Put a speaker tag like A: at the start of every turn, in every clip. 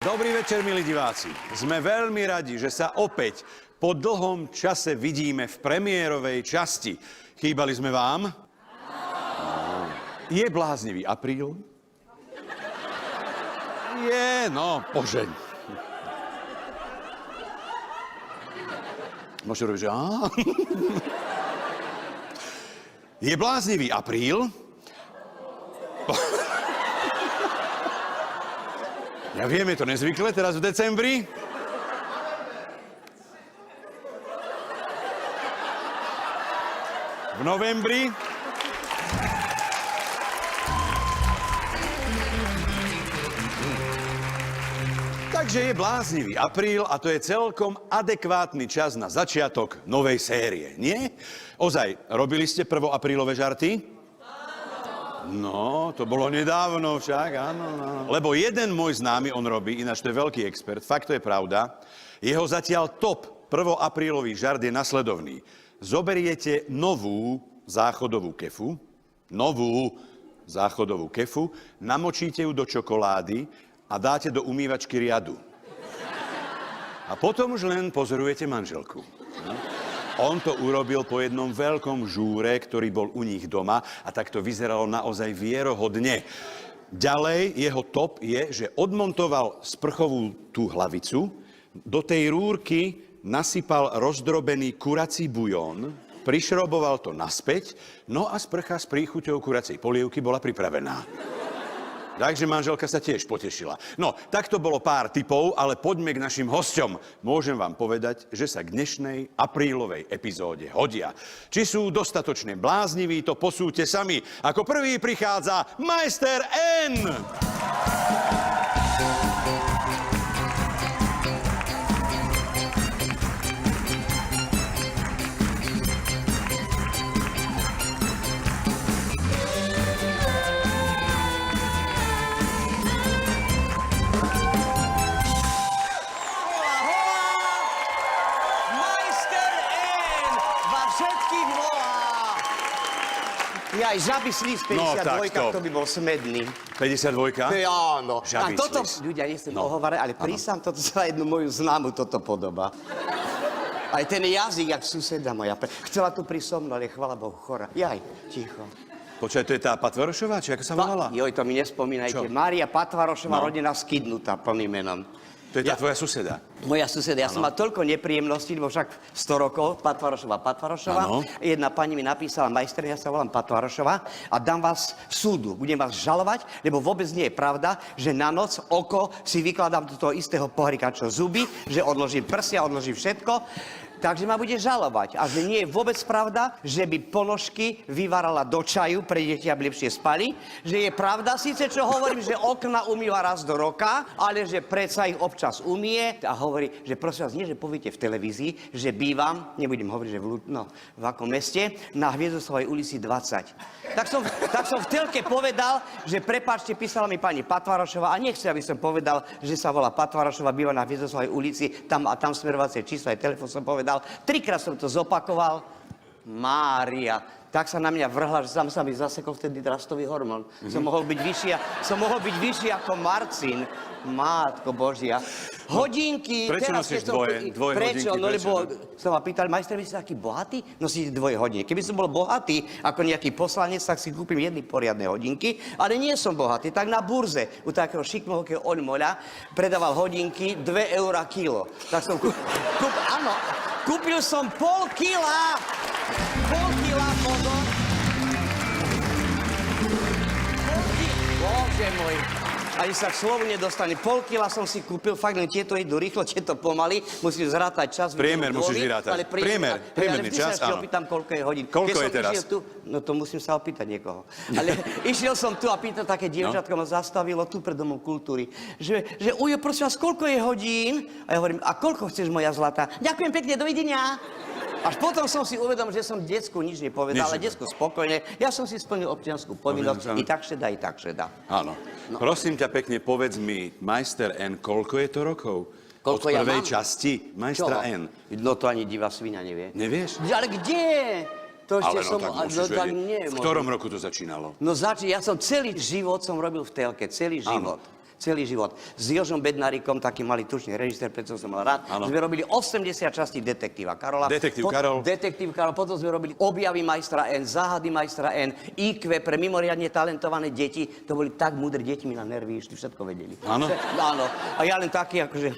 A: Dobrý večer, milí diváci. Sme veľmi radi, že sa opäť po dlhom čase vidíme v premiérovej časti. Chýbali sme vám? Je bláznivý apríl? Je, no, požeň. Môžete robiť, že Je bláznivý apríl? Ja viem, je to nezvyklé teraz v decembri. V novembri. Takže je bláznivý apríl a to je celkom adekvátny čas na začiatok novej série, nie? Ozaj, robili ste prvoaprílové žarty? No, to bolo nedávno však, áno. Lebo jeden môj známy, on robí, ináč to je veľký expert, fakt to je pravda, jeho zatiaľ top prvoaprílový žart je nasledovný. Zoberiete novú záchodovú kefu, namočíte ju do čokolády a dáte do umývačky riadu. A potom už len pozorujete manželku. On to urobil po jednom veľkom žúre, ktorý bol u nich doma a tak to vyzeralo naozaj vierohodne. Ďalej, jeho top je, že odmontoval sprchovú tú hlavicu, do tej rúrky nasypal rozdrobený kurací bujón, prišroboval to naspäť, no a sprcha s príchuťou kuracej polievky bola pripravená. Takže manželka sa tiež potešila. No, tak to bolo pár tipov, ale poďme k našim hosťom. Môžem vám povedať, že sa k dnešnej aprílovej epizóde hodia. Či sú dostatočne blázniví, to posúďte sami. Ako prvý prichádza Majster N.
B: Aj žaby slíz 52, to by bol smedný.
A: 52?
B: Áno.
A: Žaby
B: a toto,
A: slíz.
B: ľudia, nechcem pohovárať, ale prísam, toto sa jednu moju známu toto podobá. Aj ten jazyk, jak suseda moja. Chcela tu prísť so mnou, ale chvala Bohu, chora. Jaj, ticho.
A: Počkaj, to je tá Patvarošová, či ako sa volala?
B: Joj, to mi nespomínajte.
A: Čo?
B: Mária Patvarošová,
A: No.
B: rodina Skydnutá, plným menom.
A: To je tá tvoja suseda?
B: Moja suseda, ja som mal toľko nepríjemností, lebo však 100 rokov, Patvarošová.
A: Áno.
B: Jedna pani mi napísala, majster, ja sa volám Patvarošová a dám vás súdu. Budem vás žalovať, lebo vôbec nie je pravda, že na noc oko si vykladám do toho istého pohárika, čo zuby, že odložím prsia, odložím všetko. Takže ma bude žalovať. A že nie je vôbec pravda, že by ponožky vyvárala do čaju pre deti, aby lepšie spali. Že je pravda síce, čo hovorím, že okna umýva raz do roka, ale že predsa ich občas umie. A hovorí, že prosím vás, nie, že poviete v televízii, že bývam, nebudem hovoriť, že v akom meste, na Hviezdoslavovej ulici 20. Tak som v telke povedal, že prepáčte, písala mi pani Patvarošová a nechce, aby som povedal, že sa volá Patvarošová, býva na Hviezdoslavovej ulici, tam a tam smerovacie číslo, aj telefón som povedal. 3-krát som to zopakoval. Mária, tak sa na mňa vrhla, že sa mi zasekol vtedy rastový hormón. Som mohol byť vyšší ako Marcin. Mátko Božia. Hodinky.
A: Prečo nosíš dvoje
B: Prečo?
A: hodinky?
B: No lebo sa ma pýtali, majster, vy ste taký bohatý? Nosíte dvoje hodinky. Keby som bol bohatý ako nejaký poslanec, tak si kúpim jedny poriadne hodinky, ale nie som bohatý. Tak na burze u takého šikmového Oľmoľa predával hodinky 2 € kilo. Tak som kúpil som pol kila pozor. Bože môj. Ani sa k slovu nedostane. Pol kila som si kúpil, fakt len tieto idú rýchlo, tieto pomaly. Musím zrátať čas.
A: Priemer musíš vyrátať.
B: Ale
A: Priemerný čas,
B: áno.
A: áno.
B: Opýtam, koľko je hodín.
A: Koľko je teraz?
B: No to musím sa opýtať niekoho. Ale išiel som tu a pýtal, také dievčatko ma zastavilo tu pred Domom kultúry. Že ujo, prosím vás, koľko je hodín? A ja hovorím, a koľko chceš, moja zlatá? Ďakujem pekne, dovidenia. Až potom som si uvedomil, že som decku nič nepovedal, ale decku spokojne. Ja som si splnil občiansku povinnosť. I tak šeda.
A: Áno. No. Prosím ťa pekne, povedz mi, Majster N, koľko je to rokov?
B: Koľko
A: od
B: ja
A: prvej
B: mám?
A: časti Majstra
B: Čo?
A: N.
B: No to ani divá svinia nevie.
A: Nevieš?
B: Ale kde? To ešte
A: Ale no
B: som...
A: tak musíš
B: tak
A: vedieť. V ktorom roku to začínalo?
B: No ja som celý život robil v telke, celý život. celý život. S Jožom Bednárikom, taký malý tučný režisér, preto som mal rád,
A: Áno.
B: sme robili 80 častí Detektíva Karola.
A: Detektív Karol.
B: Detektív Karol, potom sme robili Objavy majstra N, Záhady majstra N, IQ pre mimoriadne talentované deti. To boli tak múdre deti, mi na nervy išli, všetko vedeli.
A: Áno?
B: Áno. A ja len taký, akože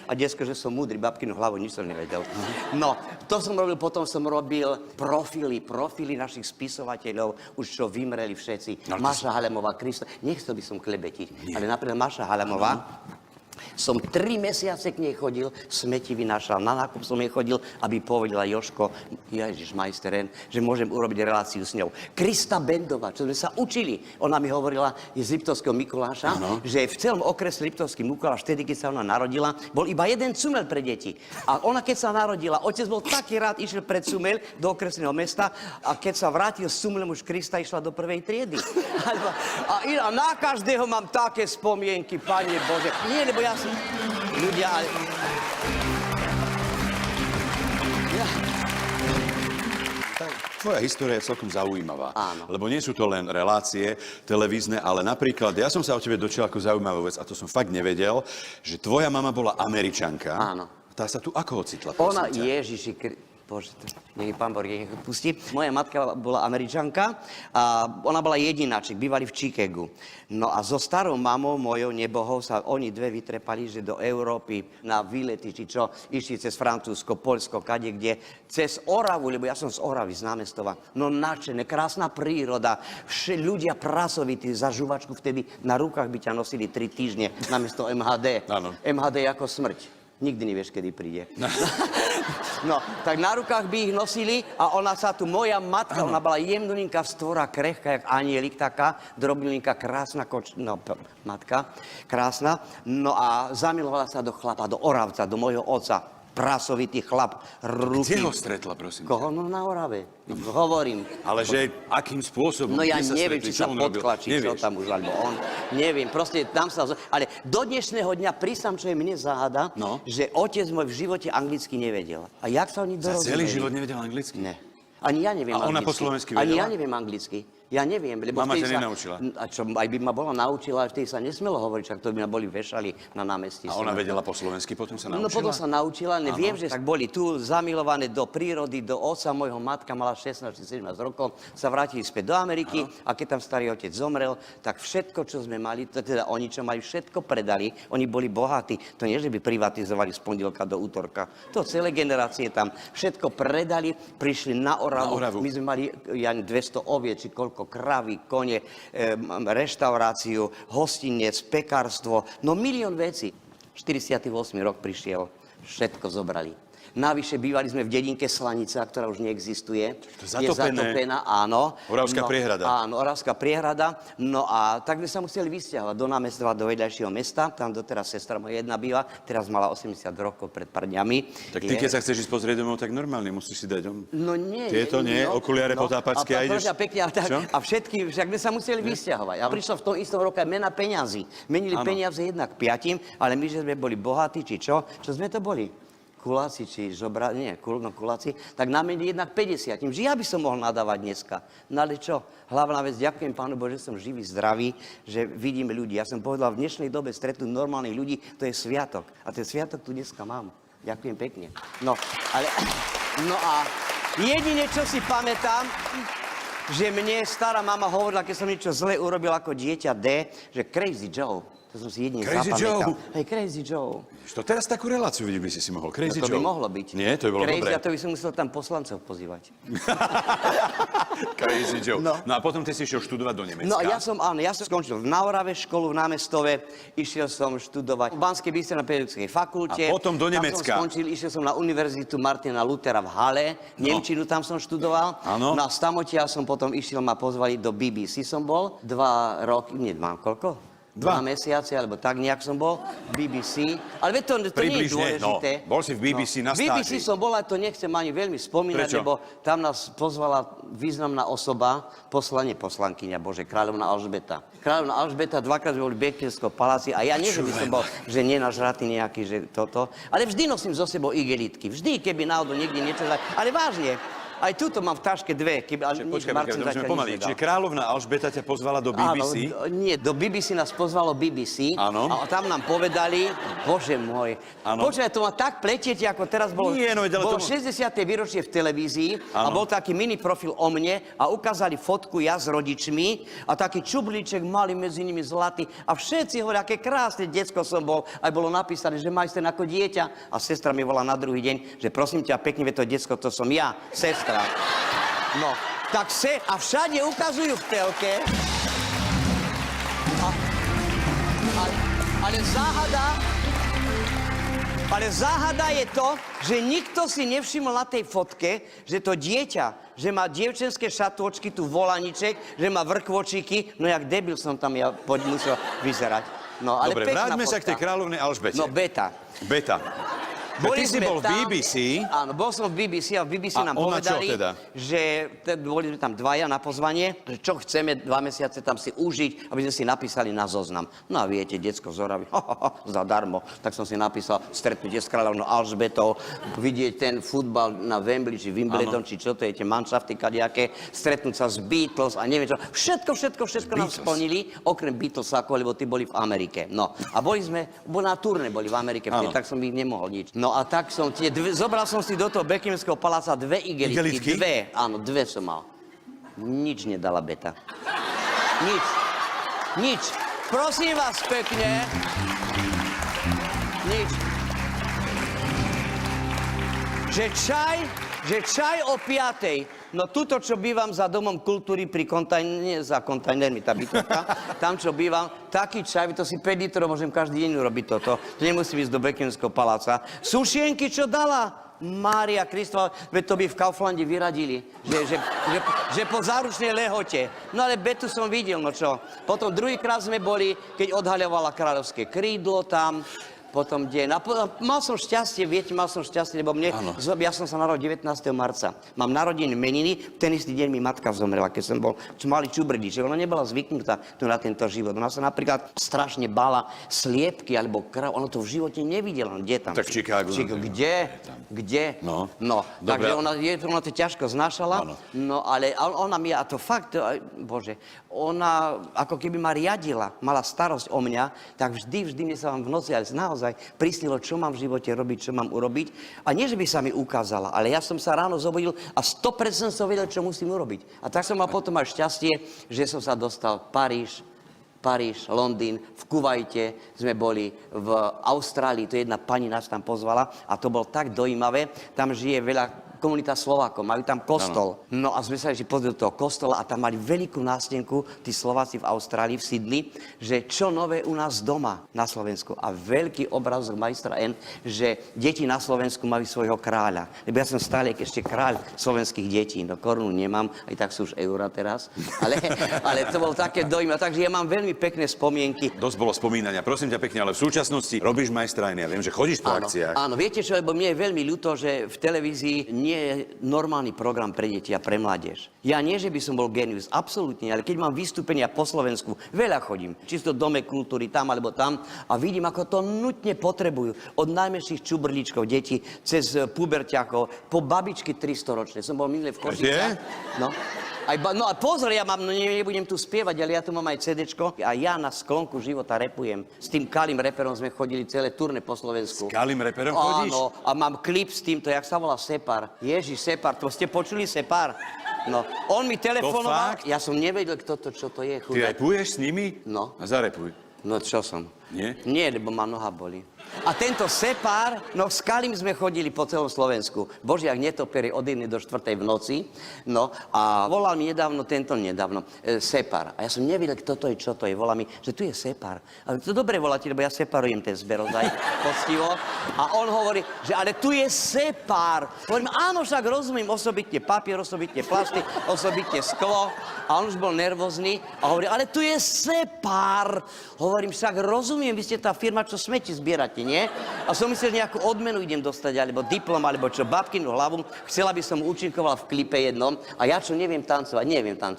B: a desko, že som múdry, babkinu hlavu, nič som nevedel. No, to som robil, potom som robil profily našich spisovateľov, už čo vymreli všetci. Maša Halemová, Krista, nechcel by som klebetiť, ale napríklad Maša Halemová, som 3 mesiace k nej chodil, smeti vynášal, na nákup som jej chodil, aby povedala Jožko, Ježiš majsteren, že môžem urobiť reláciu s ňou. Krista Bendová, čo sme sa učili, ona mi hovorila z Liptovského Mikuláša, že v celom okrese Liptovský Mikuláš, vtedy, keď sa ona narodila, bol iba jeden cumel pre deti. A ona, keď sa narodila, otec bol taký rád, išiel pred cumel do okresného mesta a keď sa vrátil s cumlem, už Krista išla do 1. triedy. A na každého mám také spomienky, Pane Bože. Nie, lebo ja si... Ľudia, ale...
A: Tvoja história je celkom zaujímavá.
B: Áno.
A: Lebo nie sú to len relácie televízne, ale napríklad, ja som sa o tebe dočil ako zaujímavú vec, a to som fakt nevedel, že tvoja mama bola Američanka.
B: Áno.
A: Tá sa tu ako ocitla?
B: Ona,
A: prosím ťa?
B: Ježiši, Bože, nech pán Boh nech pustí. Moja matka bola Američanka a ona bola jedináčik, bývali v Chicagu. No a so starou mamou mojou nebohou sa oni dve vytrepali, že do Európy na výlety, či čo, išli cez Francúzsko, Poľsko, kadekde, cez Oravu, lebo ja som z Oravy, z Námestova. No nadšené, krásna príroda, ľudia prasovití, za žuvačku vtedy na rukách by ťa nosili 3 týždne namiesto MHD.
A: Áno.
B: MHD ako smrť. Nikdy nevieš, kedy príde. No, tak na rukách by ich nosili a ona sa tu, moja matka, ona bola jemnulinka stvora, krehká, jak anielik taká, drobilinka, krásna matka, krásna. No a zamilovala sa do chlapa, do Oravca, do môjho otca. Prasovitý chlap, ruky.
A: Kde ho stretla, prosím?
B: Koho? No na Orave. Hovorím.
A: Ale že akým spôsobom?
B: No ja
A: Kde
B: neviem,
A: stretli?
B: či sa
A: Čo on robil?
B: potkla, či čo
A: Nevieš?
B: tam už, alebo on. Neviem, proste tam sa... Ale do dnešného dňa prísam, čo je mne záhada,
A: No.
B: že otec môj v živote anglicky nevedel. A jak sa oni
A: Za
B: dorozumeli?
A: celý život nevedel anglicky?
B: Ne. Ani ja neviem
A: A ona
B: anglicky.
A: po slovensky
B: Ani
A: vedela?
B: ja neviem anglicky. Ja neviem, lebo
A: Mama
B: vtedy
A: ťa nenaučila?
B: A čo, aj by ma bola naučila, ale vtedy sa nesmelo hovoriť, však to by ma boli vešali na námestí.
A: A ona vedela po slovensky, potom sa naučila?
B: No potom sa naučila, neviem, že tak boli tu zamilované do prírody, do otca. Mojho matka mala 16 či 17 rokov, sa vrátili späť do Ameriky a keď tam starý otec zomrel, tak všetko, čo sme mali, teda oni, čo mali, všetko predali. Oni boli bohatí. To nie, že by privatizovali z pondelka do útorka. To celé generácie tam všetko predali, prišli na Oravu. My sme mali 200 oviec, či koľko kravy, kone, reštauráciu, hostinec, pekárstvo, no milión vecí. 48. rok prišiel, všetko zobrali. Navyše bývali sme v dedinke Slanica, ktorá už neexistuje.
A: Je
B: zatopená, áno.
A: Oravská priehrada.
B: Áno, Oravská priehrada. No a tak sme sa museli vysťahovať do námestova, do vedľajšieho mesta. Tam doteraz sestra moja jedna býva. Teraz mala 80 rokov pred pár dňami.
A: Tak ty, keď sa chceš ísť pozrieť domov, tak normálne musíš si dať dom.
B: No nie.
A: Tieto nie, okuliare potápačské a ideš...
B: Pekne, a všetky, však sme sa museli vysťahovať. A prišlo v tom istom roku aj mena peňazí. Menili peniaze jednak 5, ale my, že sme boli bohatí, či čo sme to boli? Kuláci, či žobra, kuláci, tak namenili jednak 50. Že ja by som mohol nadávať dneska. No ale čo? Hlavná vec, ďakujem Pánu Bože, že som živý, zdravý, že vidím ľudí. Ja som povedal, v dnešnej dobe stretnúť normálnych ľudí, to je sviatok. A ten sviatok tu dneska mám. Ďakujem pekne. No a jedine, čo si pamätám, že mne stará mama hovorila, keď som niečo zle urobil ako dieťa D, že Crazy Joe. To som si jedine zapamätal. Hej, Crazy Joe.
A: To teraz takú reláciu vidieť by si mohol. Crazy
B: To
A: Joe.
B: by mohlo byť.
A: Nie, to by bolo
B: Crazy,
A: dobré.
B: a to by som musel tam poslancov pozývať.
A: Crazy Joe.
B: No.
A: No a potom ty si išiel študovať do Nemecka.
B: No a ja som skončil na Orave školu v Námestove, išiel som študovať v Banskej Bystrici na pedagogickej fakulte.
A: A potom do Nemecka.
B: Tam som skončil, išiel som na Univerzitu Martina Luthera v Halle, nemčinu tam som študoval.
A: Áno.
B: No a stamotia som potom išiel, ma pozvali do BBC som bol, 2 roky, koľko? 2 mesiace, alebo tak nejak som bol v BBC. Ale to nie je
A: Približne,
B: dôležité.
A: Bol si v BBC na stáži.
B: BBC som bol, ale to nechcem ani veľmi spomínať,
A: Prečo?
B: lebo tam nás pozvala významná osoba, poslankyňa, kráľovná Alžbeta. Kráľovná Alžbeta, 2-krát sme boli v Beckelskom paláci a ja nie, že by som bol, že nenažratý nejaký, že toto. Ale vždy nosím zo sebou igelitky. Vždy, keby náhodou niekde niečo... Ale vážne. Aj tuto mám v taške dve, keby
A: Počkaj,
B: Marcin
A: musíme
B: zatiaľ
A: pomaly.
B: nič nedal.
A: Čiže kráľovna Alžbeta ťa pozvala do BBC?
B: Áno, nie, do BBC nás pozvalo BBC.
A: Áno.
B: A tam nám povedali, bože môj,
A: Áno.
B: počkaj, to ma tak pletiete, ako teraz bolo,
A: Nie, no, ale
B: bolo
A: tomu-
B: 60. výročie v televízii a
A: Áno.
B: bol taký mini profil o mne a ukázali fotku ja s rodičmi a taký čublíček malý medzi nimi zlatý a všetci hovoria, aké krásne decko som bol. Aj bolo napísané, že majster ako dieťa. A sestra mi volá na druhý deň, že prosím ťa, pekne vie to decko, to som ja, sestra. No, tak a všade ukazujú v telke. Ale záhada je to, že nikto si nevšimol na tej fotke, že to dieťa, že má dievčenské šatôčky, tu volaniček, že má vrkvočíky, no jak debil som tam ja musel vyzerať. No, ale
A: Dobre,
B: pekná
A: vráťme sa
B: fotka.
A: k tej kráľovnej Alžbete.
B: No, beta.
A: Beta. Ty si bol v BBC.
B: Áno, bol som v BBC a v BBC
A: A
B: nám
A: ona čo
B: povedali,
A: teda?
B: že boli sme tam dvaja na pozvanie, že čo chceme 2 mesiace tam si užiť, aby sme si napísali na zoznam. No a viete, decko zoraví, zadarmo. Tak som si napísal stretnutie s kráľovnou Alžbetou, vidieť ten futbal na Wembley, či Wimbledon, či čo to je, tie manšafty kadejaké, stretnúť sa s Beatles a neviem čo. Všetko nám splnili, okrem Beatlesákov, lebo tí boli v Amerike. No a boli na turné boli v Amerike, tak som ich nemohol nič. No a tak som zobral som si do toho Buckinghamského paláca 2 igelitky. 2, áno, 2 som mal. Nič nedala beta. Nič. Prosím vás pekne. Nič. Že čaj o 5:00. No tuto, čo bývam za domom kultúry pri nie za kontajnermi, tá bytovka, tam, čo bývam, taký čaj, to si 5 litrov môžem každý deň urobiť toto. To nemusím ísť do Buckinghamského paláca. Sušienky, čo dala? Mária Kristova, veď to by v Kauflande vyradili, že po záručnej lehote. No ale betu som videl, no čo. Potom druhýkrát sme boli, keď odhaľovala kráľovské krídlo tam, potom mal som šťastie, lebo ja som sa narodil 19. marca. Mám narodeniny meniny, ten istý deň mi matka zomrela, keď som bol malý čubrdič. Ona nebola zvyknutá tu na tento život. Ona sa napríklad strašne bála sliepky alebo krav. Ona to v živote nevidela. Kde tam?
A: Tak v Chicagu.
B: Kde?
A: No.
B: Takže ona to ťažko znášala.
A: Áno.
B: No ale ona mi, a to fakt, bože, ona ako keby ma riadila, mala starosť o mňa, tak vždy mne sa vám v noci, ale naozaj prisnilo, čo mám v živote robiť, čo mám urobiť. A nie, že by sa mi ukázala, ale ja som sa ráno zobudil a 100% som vedel, čo musím urobiť. A tak som mal potom aj šťastie, že som sa dostal Paríž, Londýn, v Kuvajte sme boli, v Austrálii, to jedna pani nás tam pozvala a to bolo tak dojímavé, tam žije veľa komunita Slovákov, majú tam kostol. No a sme sa ešte pozreli do toho kostola a tam mali veľkú nástenku, tí Slováci v Austrálii, v Sydney, že čo nové u nás doma na Slovensku. A veľký obrázok majstra N, že deti na Slovensku majú svojho kráľa. Lebo ja som stále ešte kráľ slovenských detí. No korunu nemám, aj tak sú už eura teraz. Ale to bolo také dojímavé. Takže ja mám veľmi pekné spomienky.
A: Dosť bolo spomínania. Prosím ťa pekne, ale v súčasnosti robíš majstra N. Ja viem, že chodíš po akciách.
B: Áno, viete čo, lebo mne je veľmi ľúto, že v televízii nie je normálny program pre deti a pre mládež. Ja nie, že by som bol génius, absolútne, ale keď mám vystúpenia po Slovensku, veľa chodím, čisto v Dome kultúry, tam alebo tam a vidím, ako to nutne potrebujú. Od najmenších čubrlíčkov detí, cez puberťakov, po babičky 300-ročné. Som bol minulé v Košiciach. No a pozor, ja nebudem tu spievať, ale ja tu mám aj CDčko a ja na sklonku života repujem. S tým Kalim reperom sme chodili celé turné po Slovensku.
A: S Kalim reperom chodíš?
B: Áno, a mám klip s týmto, jak sa volá Separ. Ježiš, Separ, to ste počuli Separ? No, on mi telefonoval, ja som nevedel, čo to je.
A: Ty repuješ s nimi?
B: No.
A: A zarepuj.
B: No čo som?
A: Nie?
B: Nie, lebo ma noha boli. A tento Separ, no s Kalim sme chodili po celom Slovensku. Bože, jak netopery od 1 do 4 v noci. No a volal mi nedávno, Separ. A ja som nevedel, kto to je, čo to je. Volal mi, že tu je Separ. Ale to dobre voláte, lebo ja separujem ten zberozaj poctivo. A on hovorí, že ale tu je Separ. Hovorím, áno, však rozumiem, osobitne papier, osobitne plastik, osobitne sklo. A on už bol nervózny a hovorí, ale tu je Separ. Hovorím, však rozumiem, vy ste tá firma, čo smeti zbierate, nie? A som myslel, že nejakú odmenu idem dostať, alebo diplom, alebo čo, babkinu hlavu. Chcela by som účinkoval v klipe jednom a ja čo neviem tancovať.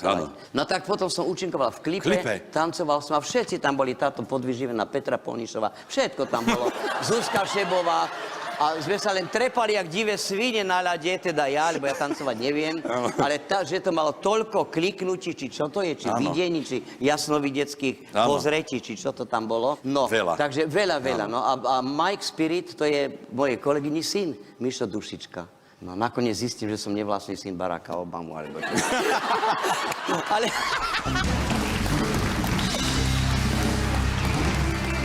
A: Áno.
B: No tak potom som účinkoval v klipe, tancoval som a všetci tam boli, táto podvyživená Petra Polnišová, všetko tam bolo. Zuzka Šebová, A sme sa len trepali, jak divé svine na ľade, teda ja, lebo ja tancovať neviem. Ale že to malo toľko kliknutí, či čo to je, či videní, či jasnovideckých pozretí, či čo to tam bolo. No,
A: Veľa.
B: takže veľa. No a Mike Spirit, to je mojej kolegyni syn, Mišo Dušička. No, nakoniec zistím, že som nevlastný syn Baracka Obamu, alebo čo. Ale...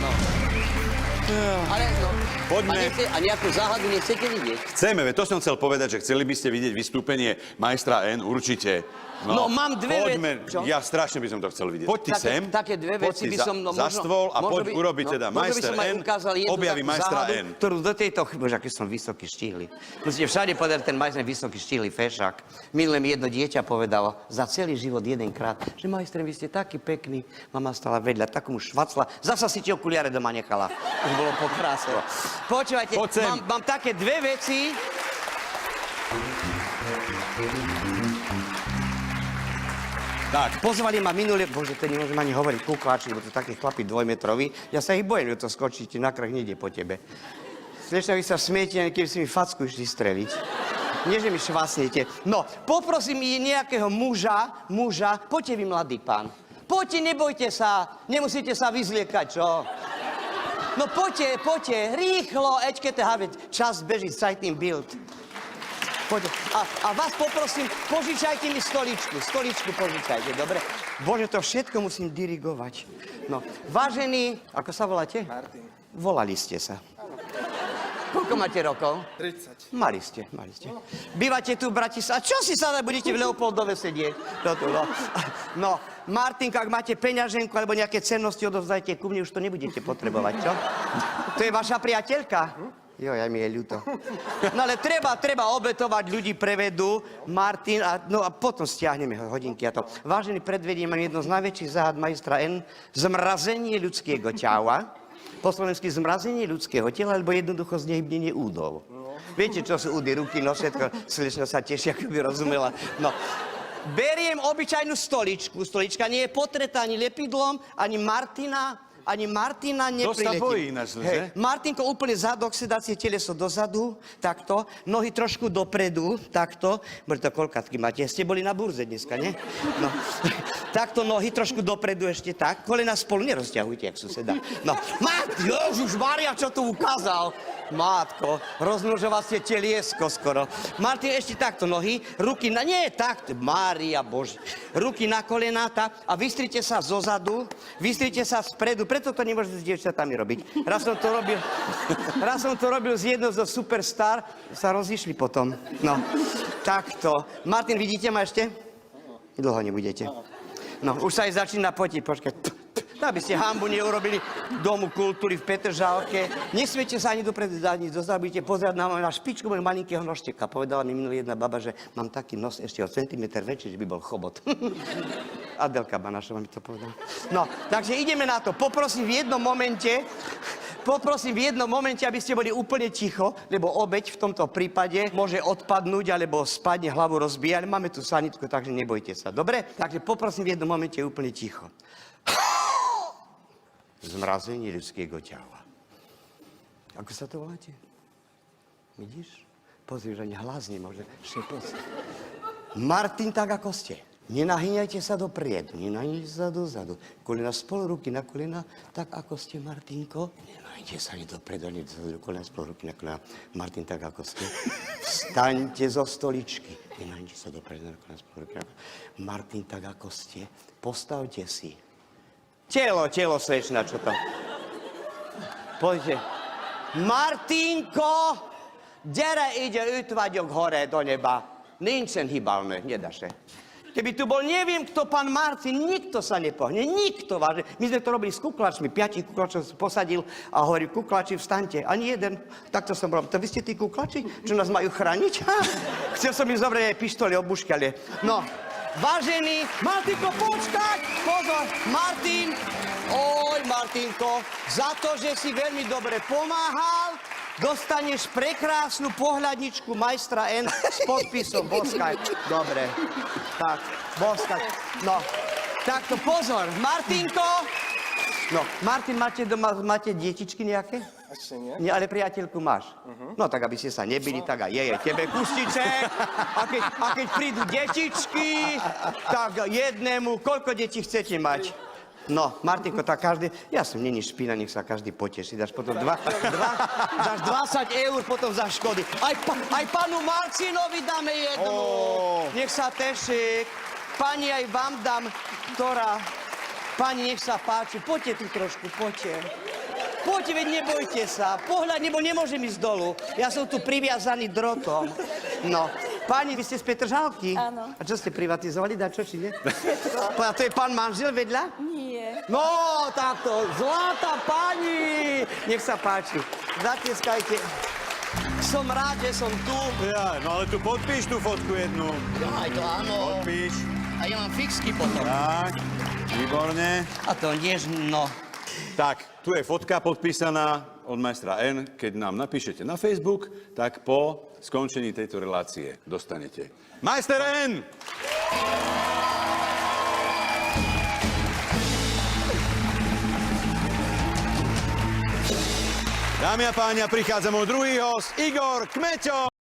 B: No. Ale no...
A: Poďme.
B: A nejakú záhadu nechcete vidieť?
A: Chceme, to som chcel povedať, že chceli by ste vidieť vystúpenie majstra N, určite.
B: No, mám dve
A: poďme,
B: veci. Čo?
A: Ja strašne by som to chcel vidieť. Poď ty sem.
B: Také dve veci by som...
A: za stôl a poď urobiť teda majster N, objaví majstra N.
B: Ktorú do tejto... Bože, aký som vysoký štíhly. Musíte všade povedať, ten majster vysoký štíhly fešák. Minulé mi jedno dieťa povedalo za celý život jedenkrát, že majster, vy ste taký pekný. Mama stala vedľa, takomu švacla. Zasa si ti okuliare doma nechala. Už bolo pokrásne. Počúvajte, mám také dve veci.
A: Tak.
B: Pozvali ma minulé, bože, to nemôžem ani hovoriť, kukláči, lebo to takí chlapi dvojmetroví. Ja sa ich bojím, že to skočíte, na krach nejde po tebe. Slečna, vy sa smiete, keby si mi facku išli streliť. Nie, že mi švasnete. No, poprosím nejakého muža, poďte vy, mladý pán. Poďte, nebojte sa, nemusíte sa vyzliekať, čo? No poďte, rýchlo, ečkete, čas beží, Zeitný Bild. Poďte. A vás poprosím, požičajte mi stoličku požičajte, dobre? Bože, to všetko musím dirigovať. No, vážený, ako sa voláte?
C: Martin.
B: Volali ste sa. Koľko máte rokov?
C: 30.
B: Mali ste. Bývate tu v Bratislave. Čo si sa budete v Leopoldove sedieť? No, Martinka, ak máte peňaženku alebo nejaké cennosti, odovzdajte ku mne, už to nebudete potrebovať, čo? To je vaša priateľka? Jo, aj mi je ľúto. No ale treba obetovať, ľudí prevedú, Martin, a potom stiahneme hodinky a to. Vážený, predvediem jedno z najväčších záhad majstra N, zmrazenie ľudského ťaľa. Po slovensky zmrazenie ľudského tela, alebo jednoducho znehybnenie údov. Viete, čo sú údy, ruky, no všetko, slečna sa teší, ako by rozumela. No, beriem obyčajnú stoličku. Stolička nie je potretá ani lepidlom, ani Martina nepriletí.
A: To sa bojí ináč, že?
B: Martinko, úplne zadok, sedacie teleso dozadu, takto, nohy trošku dopredu, takto. Bože, to koľkátky máte? Ste boli na burze dneska, nie? No, takto nohy trošku dopredu ešte tak. Kolena spolu nerozťahujte, jak suseda. No, Ježišmaria, čo tu ukázal? Mátko, rozmnožovacie teliesko skoro. Martin, ešte takto nohy, ruky na... Nie, takto, Mária Bože. Ruky na kolená, tak, a vystrite sa zozadu, vystrite sa spredu, preto to nemôžete s dievčatami robiť. Raz som to robil z jednou zo Superstar, sa rozišli potom. No, takto. Martin, vidíte ma ešte? Dlho nebudete. No, už sa aj začína potiť, počkať. Aby ste hanbu neurobili Domu kultúry v Petržalke. Nesmiete sa ani dopredu, ani dozadu, budete pozerať na špičku môjho malinkého nožteka. Povedala mi minulý jedna baba, že mám taký nos ešte o centimetr väčší, že by bol chobot. Adelka Banašová mi to povedala. No, takže ideme na to. Poprosím v jednom momente, aby ste boli úplne ticho, lebo obeť v tomto prípade môže odpadnúť, alebo spadne, hlavu rozbíja, ale máme tu sanitku, takže nebojte sa. Dobre? Takže poprosím v jednom momente úplne ticho. Zmrazenie ľudského ťala. Ako sa to voláte? Vidíš? Pozri, že ani hlas nemôže šepnúť. Martin, tak ako ste. Nenahýňajte sa dopredu, nenahýňajte sa dozadu. Kolena spolu, ruky na kolena, tak ako ste, Martinko. Nenahýňajte sa ani dopredu, ani dozadu, kolena spolu, ruky na kolena. Martin, tak ako ste. Vstaňte zo stoličky. Nenahýňajte sa dopredu, kolena spolu, ruky na kolena. Martin, tak ako ste. Postavte si. Telo, slečna, čo to? Poďte. Martinko, dere ide ütvaďok hore do neba. Nincsen hybalné, nedaše. Keby tu bol neviem kto, pán Martin, nikto sa nepohne, nikto vážne. My sme to robili s kuklačmi, 5 kuklačov posadil a hovorí, kuklači, vstaňte. Ani jeden, takto som robil. To vy ste tí kuklači, čo nás majú chrániť? Chcel som im zobrať aj pištoli, obušky, ale... No, vážený, Martinko, počkať! Pozor, Martin! Oj, Martinko, za to, že si veľmi dobre pomáhal, dostaneš prekrásnu pohľadničku majstra N s podpisom Boskaj. Dobre, tak, Boskaj. No, takto pozor, Martinko! No, Martin, máte doma, máte detičky nejaké?
C: Ešte nie?
B: Nie, ale priateľku máš. No tak, aby ste sa nebili, tak aj jej tebe kustiček. A keď prídu detičky, tak jednému, koľko detí chcete mať? No, Martinko, tak každý, ja som není špina, nech sa každý poteší. Dáš potom dáš 20 eur potom za škody. Aj panu Marcinovi dáme jednu. Nech sa teší. Pani, aj vám dám, ktorá... Pani, nech sa páči, poďte tu trošku, poďte. Poďte, veď nebojte sa. Pohľad, nebo nemôžem ísť dolu. Ja som tu priviazaný drotom. No. Pani, vy ste z Petržalky?
D: Áno.
B: A čo ste privatizovali, dačo, či nie?
D: Všetko.
B: A to je pán manžel vedľa?
D: Nie.
B: No, táto zlatá pani! Nech sa páči. Zatieskajte. Som rád, že som tu.
A: Ja, no ale tu podpíš tú fotku jednu.
B: Aj to áno.
A: Podpíš.
B: A ja mám fixky potom.
A: Tak, výborne.
B: A to než, no.
A: Tak, tu je fotka podpísaná od majstra N. Keď nám napíšete na Facebook, tak po skončení tejto relácie dostanete. Majster N! Dámy a páni, prichádza môj druhý host, Igor Kmeťo.